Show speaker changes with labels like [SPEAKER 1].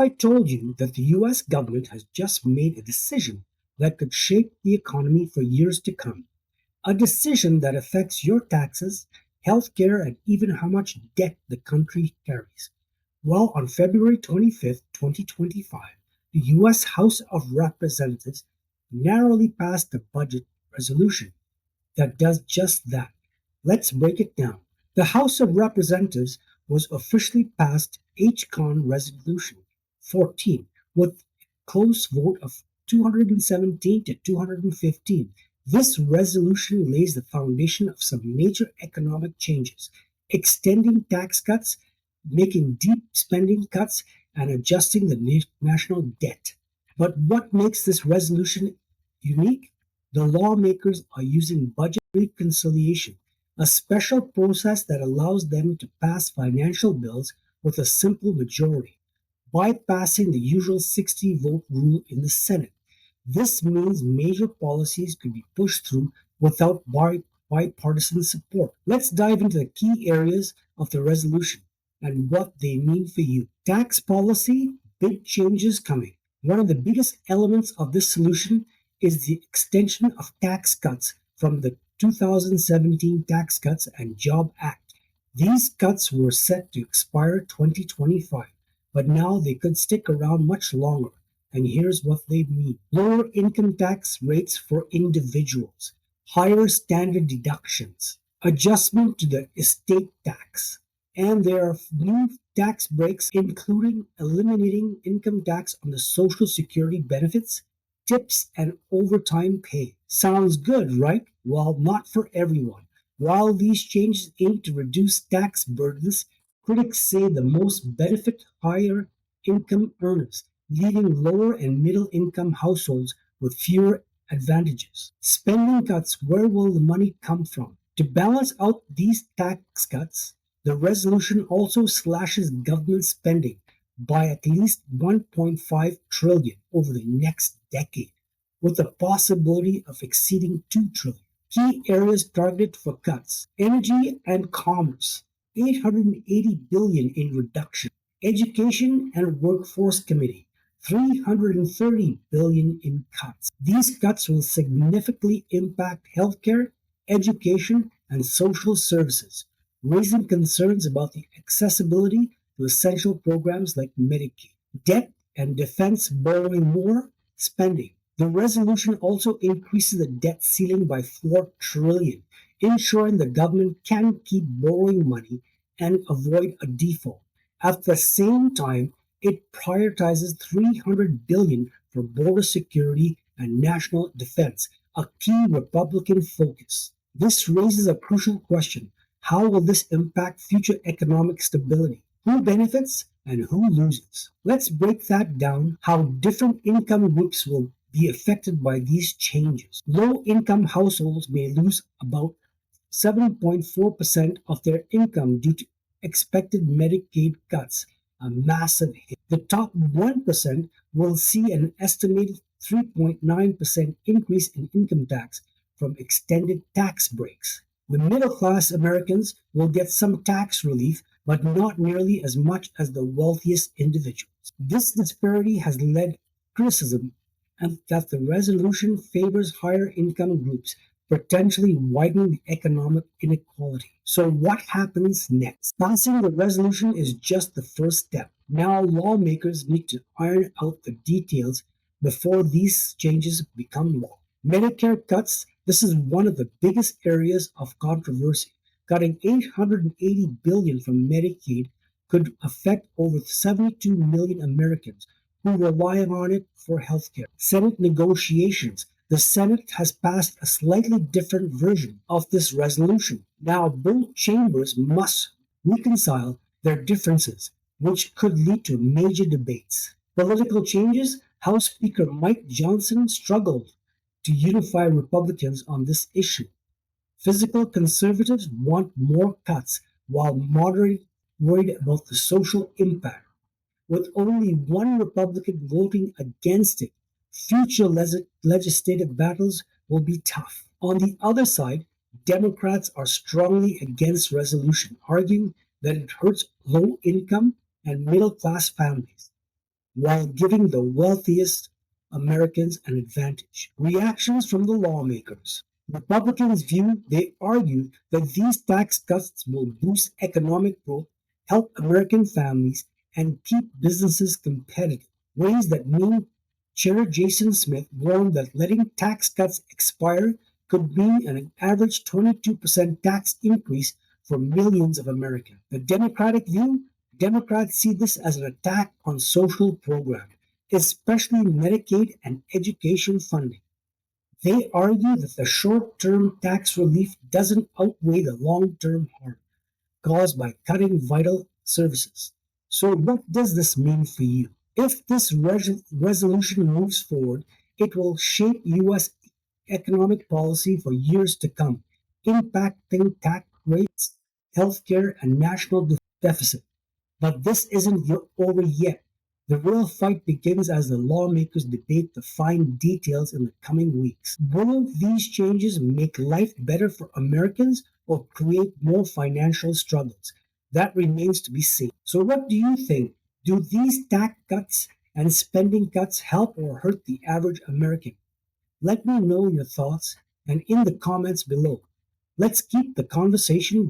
[SPEAKER 1] I told you that the US government has just made a decision that could shape the economy for years to come. A decision that affects your taxes, healthcare, and even how much debt the country carries. Well, on February 25th, 2025, the US House of Representatives narrowly passed a budget resolution that does just that. Let's break it down. The House of Representatives was officially passed HCON Resolution 14 with a close vote of 217 to 215. This resolution lays the foundation of some major economic changes, extending tax cuts, making deep spending cuts, and adjusting the national debt. But what makes this resolution unique? The lawmakers are using budget reconciliation, a special process that allows them to pass financial bills with a simple majority, bypassing the usual 60 vote rule in the Senate. This means major policies could be pushed through without bipartisan support. Let's dive into the key areas of the resolution and what they mean for you. Tax policy, big changes coming. One of the biggest elements of this solution is the extension of tax cuts from the 2017 Tax Cuts and Job Act. These cuts were set to expire 2025, but now they could stick around much longer. And here's what they mean: lower income tax rates for individuals, higher standard deductions, adjustment to the estate tax, and there are new tax breaks, including eliminating income tax on the Social Security benefits, tips, and overtime pay. Sounds good, right? Well, not for everyone. While these changes aim to reduce tax burdens, critics say the most benefit higher income earners, leaving lower and middle income households with fewer advantages. Spending cuts: where will the money come from? To balance out these tax cuts, the resolution also slashes government spending by at least 1.5 trillion over the next decade, with the possibility of exceeding 2 trillion. Key areas targeted for cuts: energy and commerce, 880 billion in reduction; education and workforce committee, 330 billion in cuts. These cuts will significantly impact healthcare, education, and social services, raising concerns about the accessibility to essential programs like Medicaid. Debt and defense: borrowing more, spending. The resolution also increases the debt ceiling by 4 trillion, ensuring the government can keep borrowing money and avoid a default. At the same time, it prioritizes 300 billion for border security and national defense, a key Republican focus. This raises a crucial question: how will this impact future economic stability? Who benefits and who loses? Let's break that down: how different income groups will be affected by these changes. Low income households may lose about 7.4% of their income due to expected Medicaid cuts, a massive hit. The top 1% will see an estimated 3.9% increase in income tax from extended tax breaks. The middle class Americans will get some tax relief, but not nearly as much as the wealthiest individuals. This disparity has led criticism and that the resolution favors higher income groups, potentially widening the economic inequality. So, what happens next? Passing the resolution is just the first step. Now, lawmakers need to iron out the details before these changes become law. Medicare cuts: this is one of the biggest areas of controversy. Cutting 880 billion from Medicaid could affect over 72 million Americans who rely on it for healthcare. Senate negotiations: the Senate has passed a slightly different version of this resolution. Now, both chambers must reconcile their differences, which could lead to major debates. Political changes: House Speaker Mike Johnson struggled to unify Republicans on this issue. Fiscal conservatives want more cuts, while moderates worried about the social impact. With only one Republican voting against it, future legislative battles will be tough. On the other side, Democrats are strongly against resolution, arguing that it hurts low income and middle class families. while giving the wealthiest Americans an advantage. Reactions from the lawmakers. Republicans they argue that these tax cuts will boost economic growth, help American families, and keep businesses competitive. Ways that mean Chair Jason Smith warned that letting tax cuts expire could mean an average 22% tax increase for millions of Americans. The Democratic view, Democrats see this as an attack on social programs, especially Medicaid and education funding. They argue that the short term tax relief doesn't outweigh the long term harm caused by cutting vital services. So, what does this mean for you? If this resolution moves forward, it will shape U.S. economic policy for years to come, impacting tax rates, healthcare, and national deficit. But this isn't over yet. The real fight begins as the lawmakers debate the fine details in the coming weeks. Will these changes make life better for Americans or create more financial struggles? That remains to be seen. So, what do you think? Do these tax cuts and spending cuts help or hurt the average American? Let me know your thoughts and in the comments below. Let's keep the conversation going.